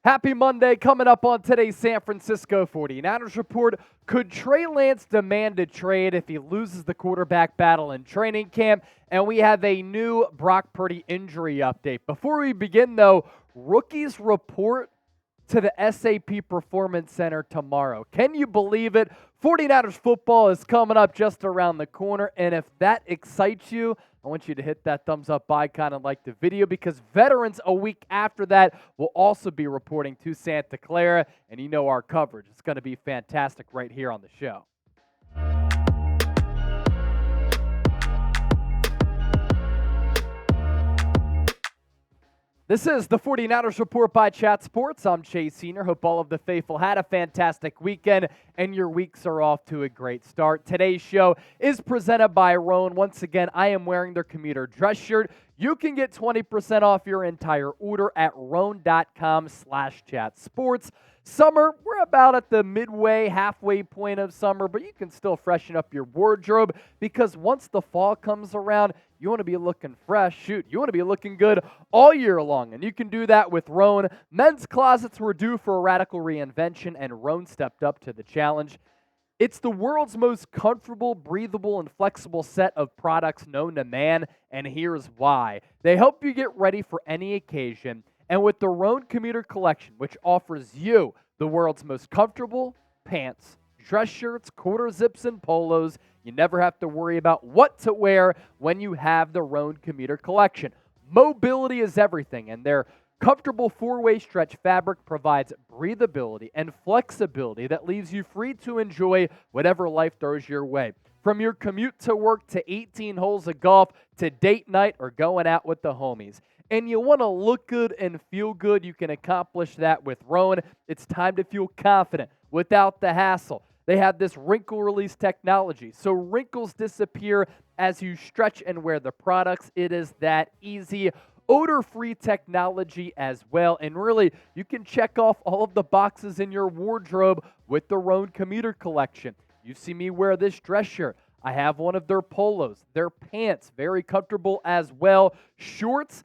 Happy Monday. Coming up on today's San Francisco 49ers report, could Trey Lance demand a trade if he loses the quarterback battle in training camp? And we have a new Brock Purdy injury update. Before we begin, though, rookies report to the SAP Performance Center tomorrow. Can you believe it? 49ers football is coming up just around the corner, and if that excites you, I want you to hit that thumbs up icon and like the video, because veterans a week after that will also be reporting to Santa Clara, and you know our coverage. It's going to be fantastic right here on the show. This is the 49ers Report by Chat Sports. I'm Chase Senior. Hope all of the faithful had a fantastic weekend and your weeks are off to a great start. Today's show is presented by Roan. Once again, I am wearing their commuter dress shirt. You can get 20% off your entire order at roan.com/chatsports. Summer, we're about at the halfway point of summer, but you can still freshen up your wardrobe, because once the fall comes around, you want to be looking fresh. Shoot, you want to be looking good all year long, and you can do that with Roan. Men's closets were due for a radical reinvention, and Roan stepped up to the challenge. It's the world's most comfortable, breathable, and flexible set of products known to man, and here's why. They help you get ready for any occasion, and with the Roan Commuter Collection, which offers you the world's most comfortable pants, dress shirts, quarter zips, and polos, you never have to worry about what to wear when you have the Roan Commuter Collection. Mobility is everything, and their comfortable four-way stretch fabric provides breathability and flexibility that leaves you free to enjoy whatever life throws your way. From your commute to work to 18 holes of golf to date night or going out with the homies. And you want to look good and feel good, you can accomplish that with Roan. It's time to feel confident without the hassle. They have this wrinkle release technology, so wrinkles disappear as you stretch and wear the products. It is that easy. Odor-free technology as well, and really, you can check off all of the boxes in your wardrobe with the Roan Commuter Collection. You see me wear this dress shirt. I have one of their polos, their pants, very comfortable as well. Shorts,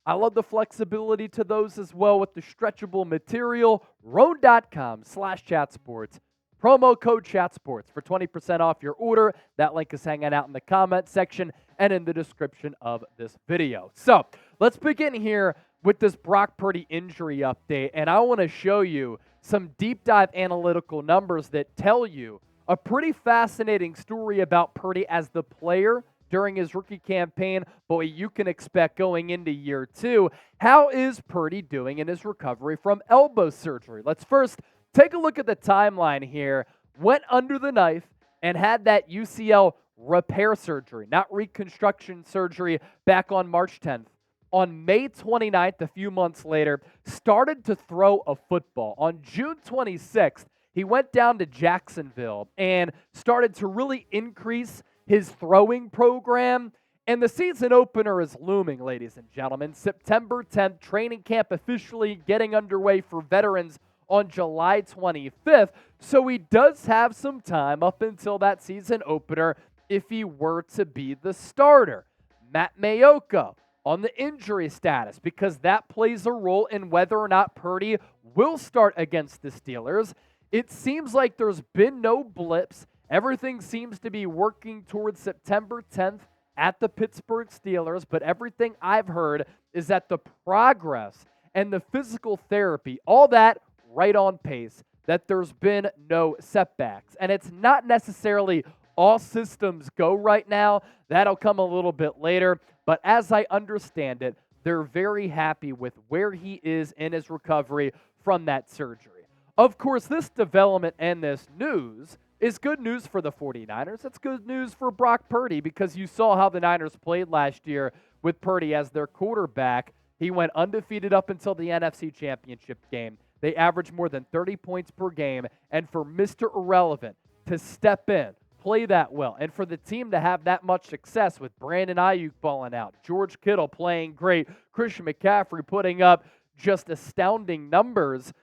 I love the flexibility to those as well with the stretchable material. Roan.com/chatsports. Promo code ChatSports for 20% off your order. That link is hanging out in the comment section and in the description of this video. So let's begin here with this Brock Purdy injury update. And I want to show you some deep dive analytical numbers that tell you a pretty fascinating story about Purdy as the player during his rookie campaign, but what you can expect going into year two. How is Purdy doing in his recovery from elbow surgery? Let's first take a look at the timeline here. Went under the knife and had that UCL repair surgery, not reconstruction surgery, back on March 10th. On May 29th, a few months later, started to throw a football. On June 26th, he went down to Jacksonville and started to really increase his throwing program. And the season opener is looming, ladies and gentlemen. September 10th, training camp officially getting underway for veterans on July 25th, so he does have some time up until that season opener if he were to be the starter. Matt Maiocco on the injury status, because that plays a role in whether or not Purdy will start against the Steelers. It seems like there's been no blips. Everything seems to be working towards September 10th at the Pittsburgh Steelers, but everything I've heard is that the progress and the physical therapy, all that right on pace, that there's been no setbacks. And it's not necessarily all systems go right now. That'll come a little bit later. But as I understand it, they're very happy with where he is in his recovery from that surgery. Of course, this development and this news is good news for the 49ers. It's good news for Brock Purdy, because you saw how the Niners played last year with Purdy as their quarterback. He went undefeated up until the NFC Championship game. They averaged more than 30 points per game, and for Mr. Irrelevant to step in, play that well, and for the team to have that much success with Brandon Ayuk balling out, George Kittle playing great, Christian McCaffrey putting up just astounding numbers,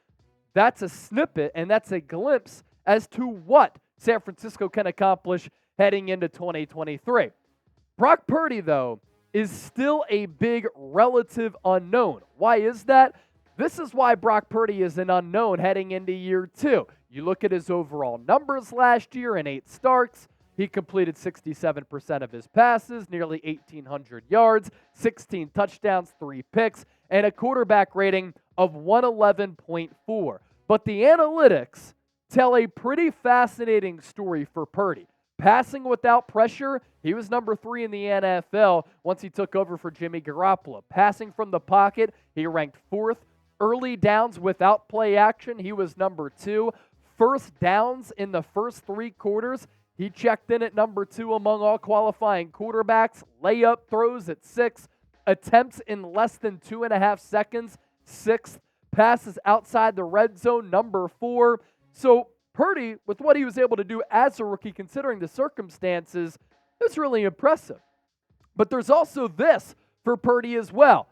that's a snippet and that's a glimpse as to what San Francisco can accomplish heading into 2023. Brock Purdy, though, is still a big relative unknown. Why is that? This is why Brock Purdy is an unknown heading into year 2. You look at his overall numbers last year in 8 starts. He completed 67% of his passes, nearly 1,800 yards, 16 touchdowns, 3 picks, and a quarterback rating of 111.4. But the analytics tell a pretty fascinating story for Purdy. Passing without pressure, he was number 3 in the NFL once he took over for Jimmy Garoppolo. Passing from the pocket, he ranked 4th. Early downs without play action, he was number 2. First downs in the first 3 quarters, he checked in at number 2 among all qualifying quarterbacks. Layup throws at 6. Attempts in less than 2.5 seconds, 6th. Passes outside the red zone, number 4. So Purdy, with what he was able to do as a rookie, considering the circumstances, is really impressive. But there's also this for Purdy as well.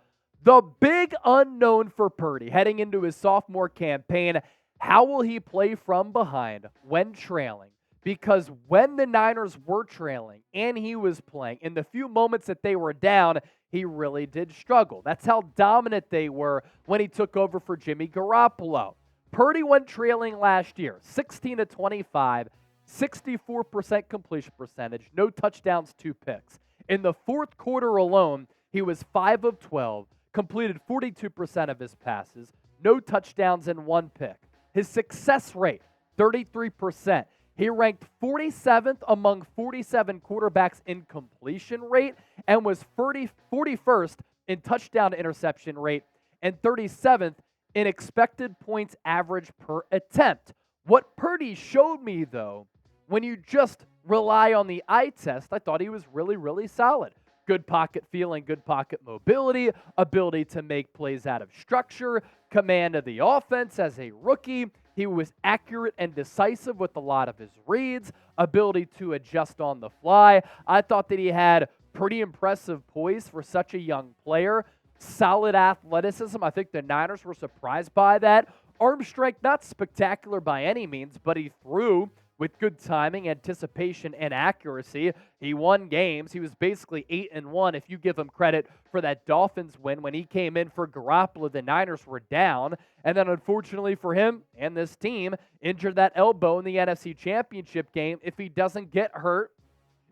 The big unknown for Purdy heading into his sophomore campaign, how will he play from behind when trailing? Because when the Niners were trailing and he was playing, in the few moments that they were down, he really did struggle. That's how dominant they were when he took over for Jimmy Garoppolo. Purdy went trailing last year, 16-25, 64% completion percentage, no touchdowns, 2 picks. In the fourth quarter alone, he was 5 of 12, completed 42% of his passes, no touchdowns and 1 pick. His success rate, 33%. He ranked 47th among 47 quarterbacks in completion rate and was 41st in touchdown to interception rate and 37th in expected points average per attempt. What Purdy showed me, though, when you just rely on the eye test, I thought he was really, really solid. Good pocket feeling, good pocket mobility, ability to make plays out of structure, command of the offense as a rookie. He was accurate and decisive with a lot of his reads, ability to adjust on the fly. I thought that he had pretty impressive poise for such a young player. Solid athleticism. I think the Niners were surprised by that. Arm strength, not spectacular by any means, but he threw with good timing, anticipation, and accuracy. He won games. He was basically 8-1 if you give him credit for that Dolphins win. When he came in for Garoppolo, the Niners were down. And then unfortunately for him and this team, injured that elbow in the NFC Championship game. If he doesn't get hurt,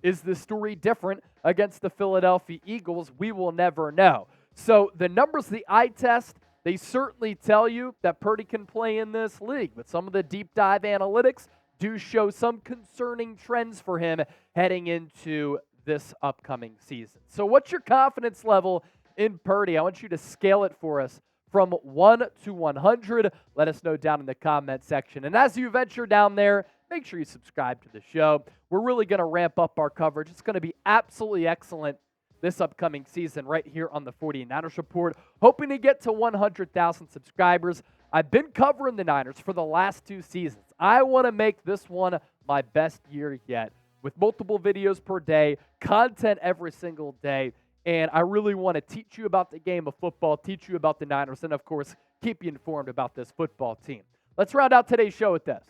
is the story different against the Philadelphia Eagles? We will never know. So the numbers, the eye test, they certainly tell you that Purdy can play in this league. But some of the deep dive analytics do show some concerning trends for him heading into this upcoming season. So what's your confidence level in Purdy? I want you to scale it for us from 1 to 100. Let us know down in the comment section. And as you venture down there, make sure you subscribe to the show. We're really going to ramp up our coverage. It's going to be absolutely excellent this upcoming season right here on the 49ers Report. Hoping to get to 100,000 subscribers. I've been covering the Niners for the last 2 seasons. I want to make this one my best year yet, with multiple videos per day, content every single day, and I really want to teach you about the game of football, teach you about the Niners, and of course, keep you informed about this football team. Let's round out today's show with this.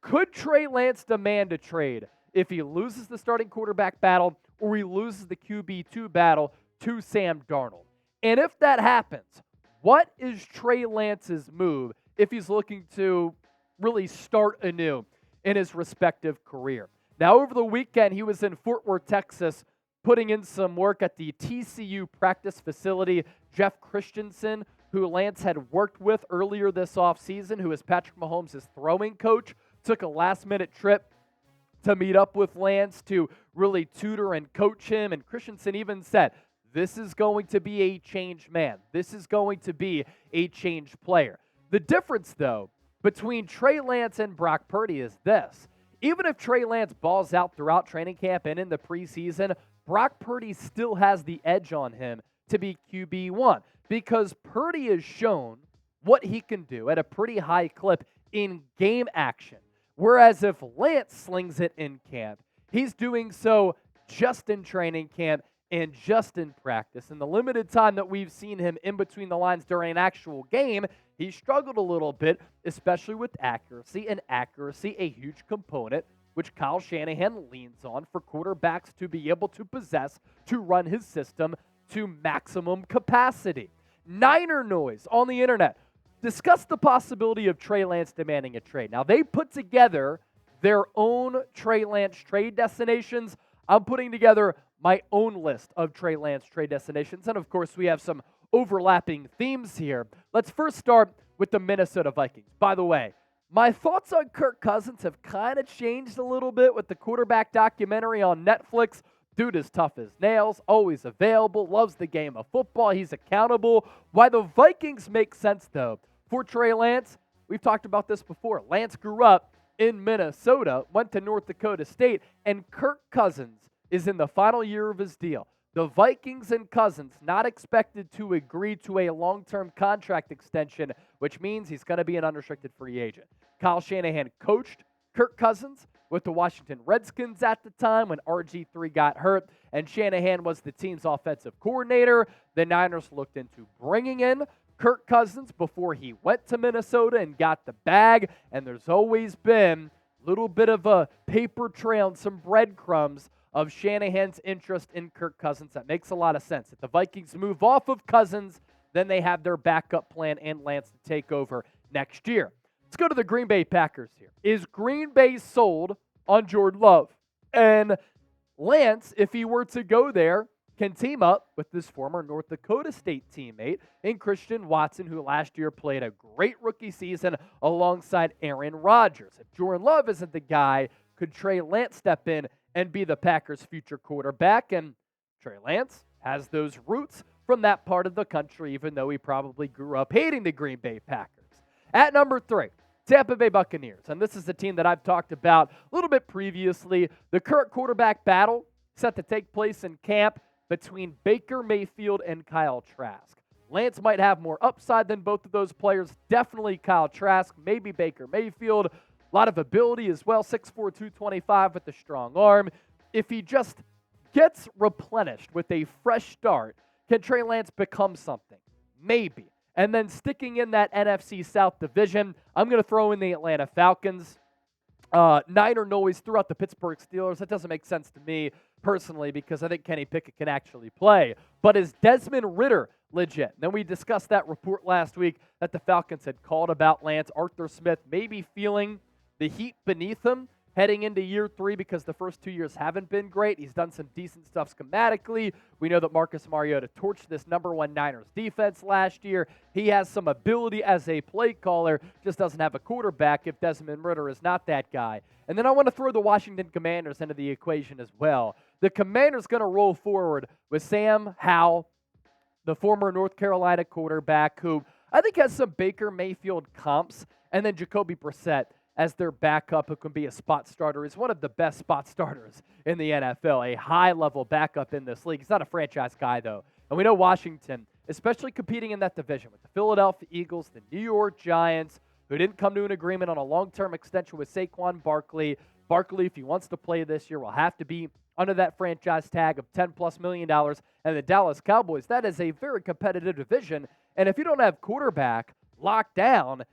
Could Trey Lance demand a trade if he loses the starting quarterback battle or he loses the QB2 battle to Sam Darnold? And if that happens, what is Trey Lance's move if he's looking to really start anew in his respective career? Now, over the weekend, he was in Fort Worth, Texas, putting in some work at the TCU practice facility. Jeff Christensen, who Lance had worked with earlier this offseason, who is Patrick Mahomes' throwing coach, took a last-minute trip to meet up with Lance to really tutor and coach him. And Christensen even said, this is going to be a changed man. This is going to be a changed player. The difference, though, between Trey Lance and Brock Purdy is this. Even if Trey Lance balls out throughout training camp and in the preseason, Brock Purdy still has the edge on him to be QB1 because Purdy has shown what he can do at a pretty high clip in game action. Whereas if Lance slings it in camp, he's doing so just in training camp and just in practice. In the limited time that we've seen him in between the lines during an actual game, he struggled a little bit, especially with accuracy, and accuracy a huge component which Kyle Shanahan leans on for quarterbacks to be able to possess, to run his system to maximum capacity. Niner noise on the internet. discuss the possibility of Trey Lance demanding a trade. Now, they put together their own Trey Lance trade destinations. I'm putting together my own list of Trey Lance trade destinations. And, of course, we have some overlapping themes here. Let's first start with the Minnesota Vikings. By the way, my thoughts on Kirk Cousins have kind of changed a little bit with the quarterback documentary on Netflix. Dude is tough as nails, always available, loves the game of football. He's accountable. Why the Vikings make sense, though, for Trey Lance, we've talked about this before. Lance grew up in Minnesota, went to North Dakota State, and Kirk Cousins is in the final year of his deal. The Vikings and Cousins not expected to agree to a long-term contract extension, which means he's going to be an unrestricted free agent. Kyle Shanahan coached Kirk Cousins with the Washington Redskins at the time when RG3 got hurt, and Shanahan was the team's offensive coordinator. The Niners looked into bringing in Kirk Cousins before he went to Minnesota and got the bag, and there's always been a little bit of a paper trail and some breadcrumbs of Shanahan's interest in Kirk Cousins. That makes a lot of sense. If the Vikings move off of Cousins, then they have their backup plan and Lance to take over next year. Let's go to the Green Bay Packers here. Is Green Bay sold on Jordan Love? And Lance, if he were to go there, can team up with this former North Dakota State teammate in Christian Watson, who last year played a great rookie season alongside Aaron Rodgers. If Jordan Love isn't the guy, could Trey Lance step in and be the Packers' future quarterback? And Trey Lance has those roots from that part of the country, even though he probably grew up hating the Green Bay Packers. At number 3, Tampa Bay Buccaneers. And this is the team that I've talked about a little bit previously. The current quarterback battle set to take place in camp between Baker Mayfield and Kyle Trask. Lance might have more upside than both of those players. Definitely Kyle Trask, maybe Baker Mayfield. A lot of ability as well, 6'4", 225 with a strong arm. If he just gets replenished with a fresh start, can Trey Lance become something? Maybe. And then sticking in that NFC South division, I'm going to throw in the Atlanta Falcons. Niner noise throughout the Pittsburgh Steelers. That doesn't make sense to me personally because I think Kenny Pickett can actually play. But is Desmond Ridder legit? Then we discussed that report last week that the Falcons had called about Lance. Arthur Smith maybe feeling the heat beneath him heading into year 3 because the first 2 years haven't been great. He's done some decent stuff schematically. We know that Marcus Mariota torched this number 1 Niners defense last year. He has some ability as a play caller, just doesn't have a quarterback if Desmond Ridder is not that guy. And then I want to throw the Washington Commanders into the equation as well. The Commanders going to roll forward with Sam Howell, the former North Carolina quarterback, who I think has some Baker Mayfield comps, and then Jacoby Brissett as their backup, who can be a spot starter. He's one of the best spot starters in the NFL, a high-level backup in this league. He's not a franchise guy, though. And we know Washington, especially competing in that division with the Philadelphia Eagles, the New York Giants, who didn't come to an agreement on a long-term extension with Saquon Barkley. Barkley, if he wants to play this year, will have to be under that franchise tag of $10+ million. And the Dallas Cowboys, that is a very competitive division. And if you don't have quarterback locked down,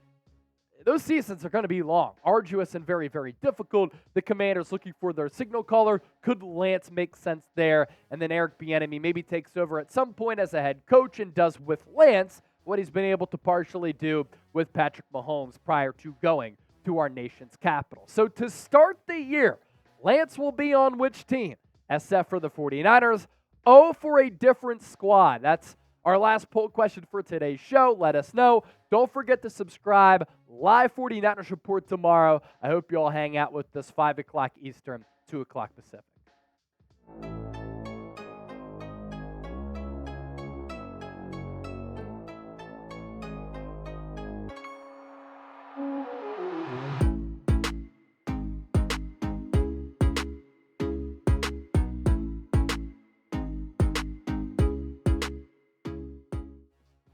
those seasons are going to be long, arduous, and very, very difficult. The Commanders looking for their signal caller. Could Lance make sense there? And then Eric Bieniemy maybe takes over at some point as a head coach and does with Lance what he's been able to partially do with Patrick Mahomes prior to going to our nation's capital. So to start the year, Lance will be on which team? SF for the 49ers. Oh, for a different squad. That's our last poll question for today's show. Let us know. Don't forget to subscribe. Live 49ers report tomorrow. I hope you all hang out with us 5 o'clock Eastern, 2 o'clock Pacific.